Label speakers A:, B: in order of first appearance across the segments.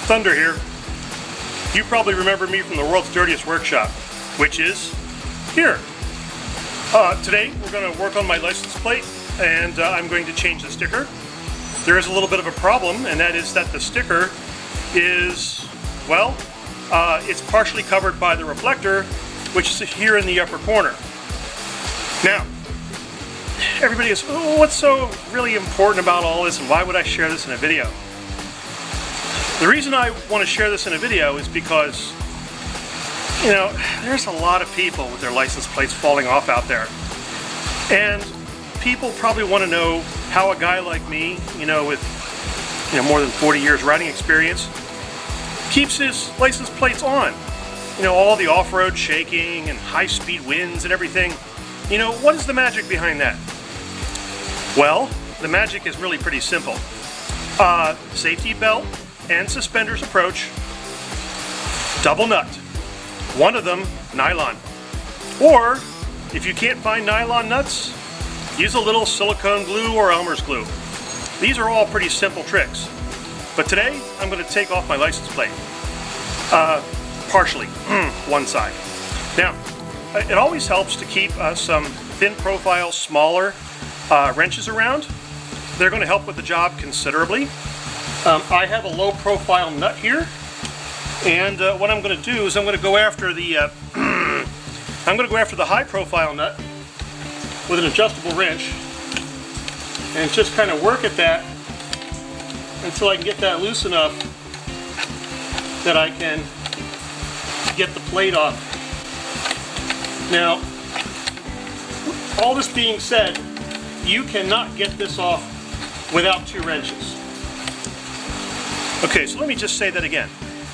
A: Thunder here. You probably remember me from the world's dirtiest workshop, which is here. Today we're going to work on my license plate, and I'm going to change the sticker. There is a little bit of a problem, and that is that the sticker is, well, it's partially covered by the reflector, which is here in the upper corner. Now, everybody goes, oh, what's so really important about all this, and why would I share this in a video? The reason I want to share this in a video is because, you know, there's a lot of people with their license plates falling off out there. And people probably want to know how a guy like me, with more than 40 years riding experience, keeps his license plates on. All the off-road shaking and high-speed winds and everything. What is the magic behind that? Well, the magic is really pretty simple. Safety belt and suspenders approach, double nut. One of them, nylon. Or, if you can't find nylon nuts, use a little silicone glue or Elmer's glue. These are all pretty simple tricks. But today, I'm going to take off my license plate. Partially, one side. Now, it always helps to keep some thin profile, smaller wrenches around. They're going to help with the job considerably. I have a low profile nut here, and what I'm going to do is I'm going to go after the high profile nut with an adjustable wrench, and just kind of work at that until I can get that loose enough that I can get the plate off. Now, all this being said, you cannot get this off without two wrenches. Okay, so let me just say that again.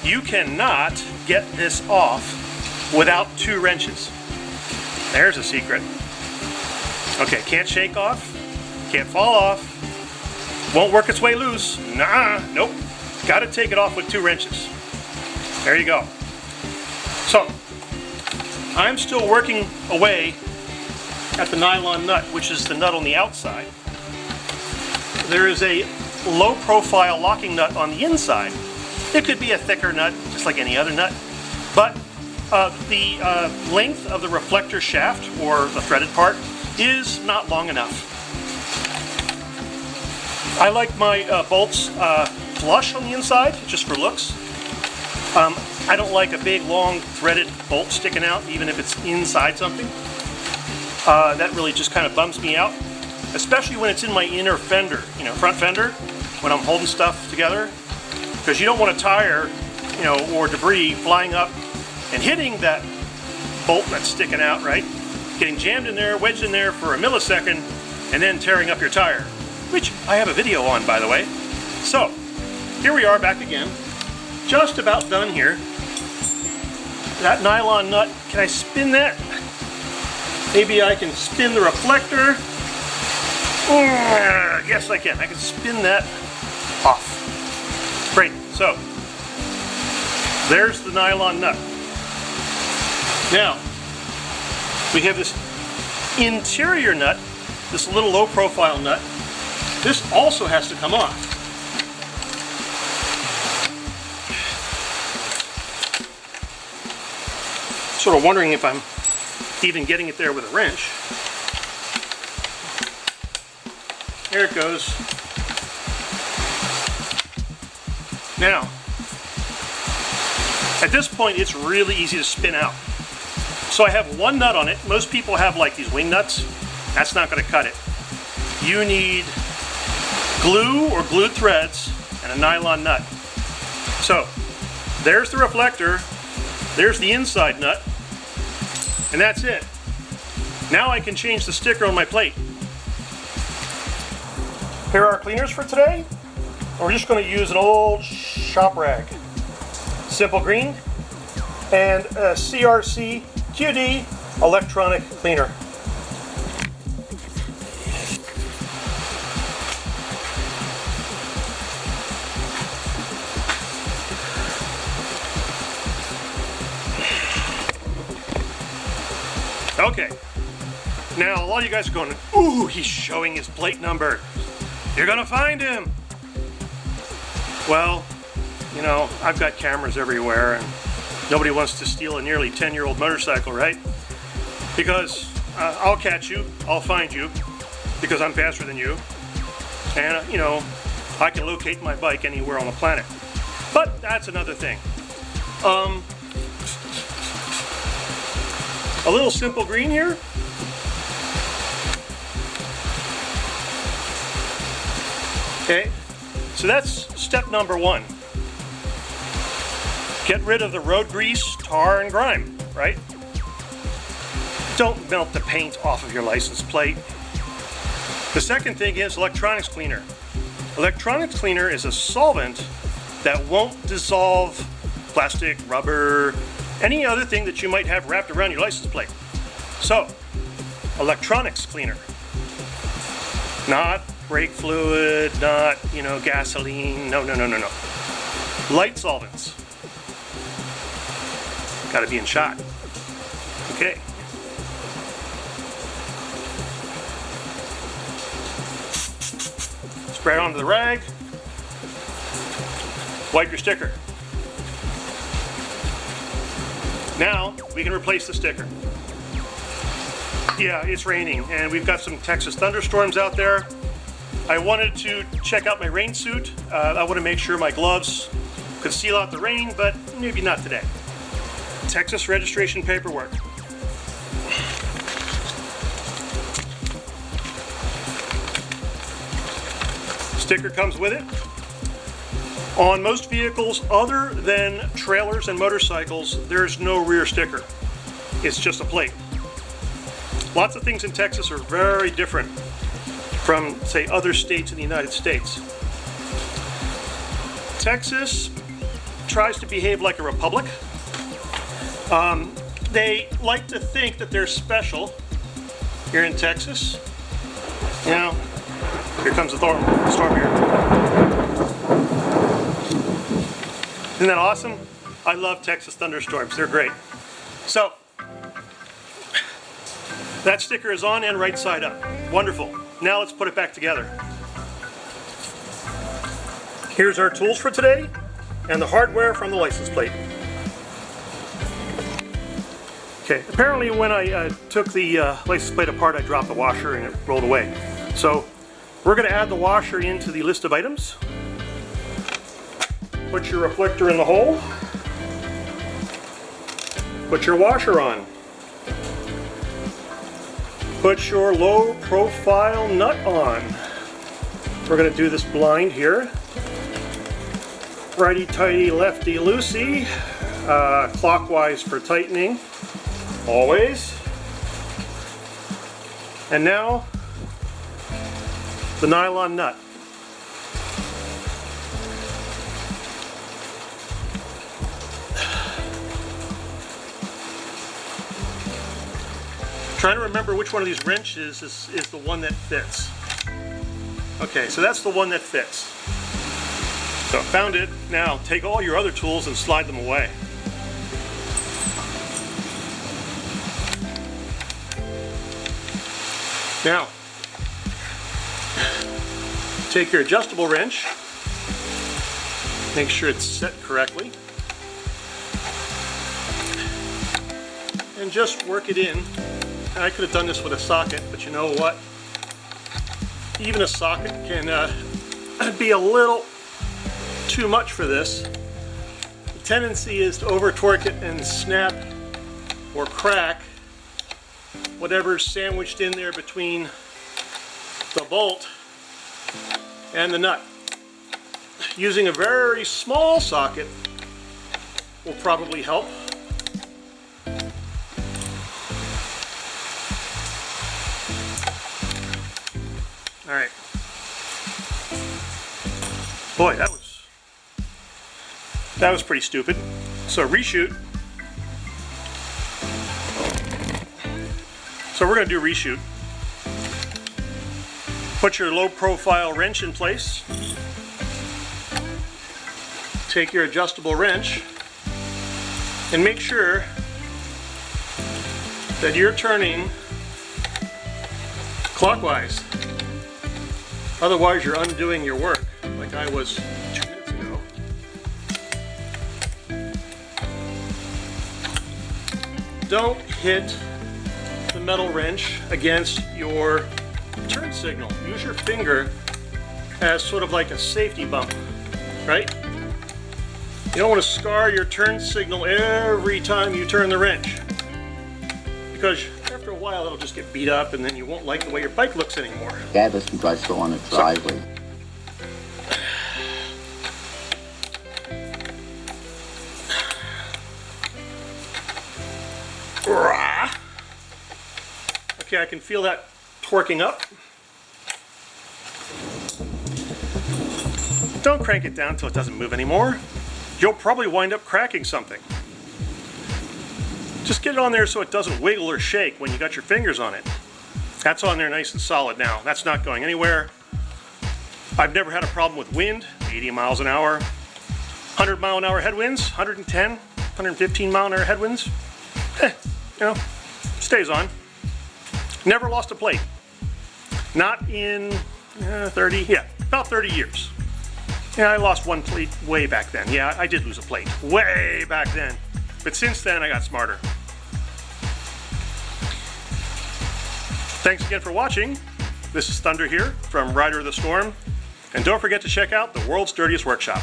A: You cannot get this off without two wrenches. There's a secret. Okay, can't shake off, can't fall off, won't work its way loose. Nope. Got to take it off with two wrenches. There you go. So, I'm still working away at the nylon nut, which is the nut on the outside. There is a low profile locking nut on the inside. It could be a thicker nut, just like any other nut, but the length of the reflector shaft, or the threaded part, is not long enough. I like my bolts flush on the inside, just for looks. I don't like a big, long, threaded bolt sticking out, even if it's inside something. That really just kind of bums me out, especially when it's in my inner fender, front fender, when I'm holding stuff together, because you don't want a tire, or debris flying up and hitting that bolt that's sticking out, right? Getting jammed in there, wedged in there for a millisecond, and then tearing up your tire, which I have a video on, by the way. So, here we are back again, just about done here. That nylon nut, can I spin that? Maybe I can spin the reflector. Yes, I can. I can spin that off. Great. So, there's the nylon nut. Now, we have this interior nut, this little low profile nut. This also has to come off. Sort of wondering if I'm even getting it there with a wrench. There it goes. Now, at this point, it's really easy to spin out. So I have one nut on it. Most people have like these wing nuts. That's not going to cut it. You need glue or glued threads and a nylon nut. So, there's the reflector. There's the inside nut. And that's it. Now I can change the sticker on my plate. Here are our cleaners for today. We're just going to use an old shop rag. Simple green and a CRC QD electronic cleaner. Okay, now a lot of you guys are going, ooh, he's showing his plate number. You're gonna find him. Well, you know, I've got cameras everywhere, and nobody wants to steal a nearly 10-year-old motorcycle, right? Because I'll catch you, I'll find you, because I'm faster than you, and, you know, I can locate my bike anywhere on the planet. But that's another thing. A little simple green here. Okay, so that's step number one. Get rid of the road grease, tar, and grime, right? Don't melt the paint off of your license plate. The second thing is electronics cleaner. Electronics cleaner is a solvent that won't dissolve plastic, rubber, any other thing that you might have wrapped around your license plate. So, electronics cleaner. Not brake fluid, not, you know, gasoline, no. Light solvents. Gotta be in shot. Okay. Spread onto the rag. Wipe your sticker. Now, we can replace the sticker. Yeah, it's raining, and we've got some Texas thunderstorms out there. I wanted to check out my rain suit. I want to make sure my gloves could seal out the rain, but maybe not today. Texas registration paperwork. Sticker comes with it. On most vehicles other than trailers and motorcycles, there's no rear sticker. It's just a plate. Lots of things in Texas are very different from, say, other states in the United States. Texas tries to behave like a republic. They like to think that they're special here in Texas. You know, here comes the storm here. Isn't that awesome? I love Texas thunderstorms. They're great. So, that sticker is on and right side up. Wonderful. Now let's put it back together. Here's our tools for today and the hardware from the license plate. Okay, apparently when I took the license plate apart, I dropped the washer and it rolled away. So we're going to add the washer into the list of items. Put your reflector in the hole. Put your washer on. Put your low profile nut on. We're going to do this blind here. Righty tighty, lefty loosey. Clockwise for tightening. Always. And now, the nylon nut. Trying to remember which one of these wrenches is the one that fits. Okay, so that's the one that fits. So found it. Now take all your other tools and slide them away. Now, take your adjustable wrench. Make sure it's set correctly. And just work it in. I could have done this with a socket, but you know what? Even a socket can be a little too much for this. The tendency is to over torque it and snap or crack whatever's sandwiched in there between the bolt and the nut. Using a very small socket will probably help. All right. Boy, that was pretty stupid. So reshoot. So we're going to do reshoot. Put your low profile wrench in place. Take your adjustable wrench and make sure that you're turning clockwise. Otherwise, you're undoing your work, like I was 2 minutes ago. don't hit the metal wrench against your turn signal. Use your finger as sort of like a safety bump, right? You don't want to scar your turn signal every time you turn the wrench, because after a while it'll just get beat up and then you won't like the way your bike looks anymore.
B: Dad listens to us go on the driveway.
A: Okay, I can feel that torquing up. Don't crank it down until it doesn't move anymore. You'll probably wind up cracking something. Just get it on there so it doesn't wiggle or shake when you got your fingers on it. That's on there nice and solid now. That's not going anywhere. I've never had a problem with wind, 80 miles an hour, 100 mile an hour headwinds, 110, 115 mile an hour headwinds. You know, stays on. Never lost a plate. Not in about 30 years. Yeah, I lost one plate way back then. Yeah, I did lose a plate way back then. But since then, I got smarter. Thanks again for watching. This is Thunder here from Rider of the Storm. And don't forget to check out the world's dirtiest workshop.